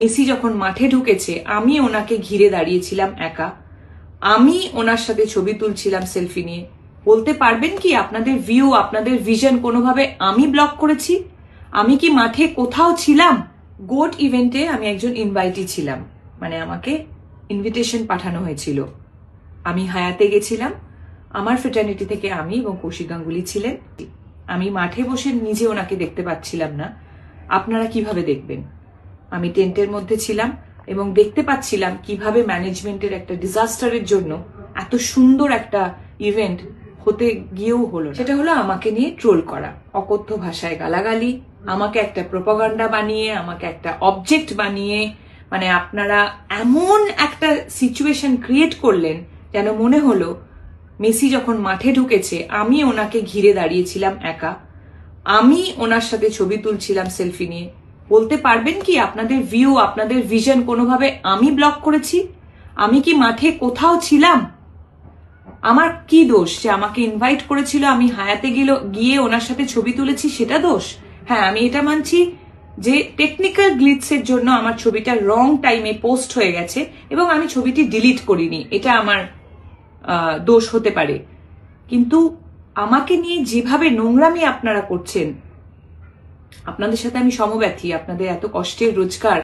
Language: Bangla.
মেসি যখন মাঠে ঢুকেছে আমি ওনাকে ঘিরে দাঁড়িয়েছিলাম একা। আমি ওনার সাথে ছবি তুলছিলাম সেলফি নিয়ে। বলতে পারবেন কি আপনাদের ভিউ, আপনাদের ভিশন কোনোভাবে আমি ব্লক করেছি? আমি কি মাঠে কোথাও ছিলাম? গোট ইভেন্টে আমি একজন ইনভাইটি ছিলাম, মানে আমাকে ইনভিটেশন পাঠানো হয়েছিল। আমি হায়াতে গেছিলাম, আমার ফ্রেটার্নিটি থেকে আমি এবং কৌশিক গাঙ্গুলি ছিলেন। আমি মাঠে বসে নিজে ওনাকে দেখতে পাচ্ছিলাম না, আপনারা কিভাবে দেখবেন? আমি টেন্টের মধ্যে ছিলাম এবং দেখতে পাচ্ছিলাম কিভাবে ম্যানেজমেন্টের একটা ডিজাস্টারের জন্য এত সুন্দর একটা ইভেন্ট হতে গিয়েও হলো। সেটা হলো আমাকে নিয়ে ট্রোল করা, অকথ্য ভাষায় গালাগালি, আমাকে একটা প্রোপাগান্ডা বানিয়ে, আমাকে একটা অবজেক্ট বানিয়ে, মানে আপনারা এমন একটা সিচুয়েশন ক্রিয়েট করলেন যেন মনে হলো মেসি যখন মাঠে ঢুকেছে আমি ওনাকে ঘিরে দাঁড়িয়েছিলাম একা। আমি ওনার সাথে ছবি তুলছিলাম সেলফি নিয়ে। বলতে পারবেন কি আপনাদের ভিউ, আপনাদের ভিশন কোনোভাবে আমি ব্লক করেছি? আমি কি মাঠে কোথাও ছিলাম? আমার কি দোষ যে আমাকে ইনভাইট করেছিল, আমি হায়াতে গিয়ে ওনার সাথে ছবি তুলেছি, সেটা দোষ? হ্যাঁ, আমি এটা মানছি যে টেকনিক্যাল গ্লিচের জন্য আমার ছবিটা রং টাইমে পোস্ট হয়ে গেছে এবং আমি ছবিটি ডিলিট করিনি, এটা আমার দোষ হতে পারে। কিন্তু আমাকে নিয়ে যেভাবে নোংরামি আপনারা করছেন, আপনাদের সাথে আমি সমব্যথী। আপনাদের এত কষ্টের রোজগার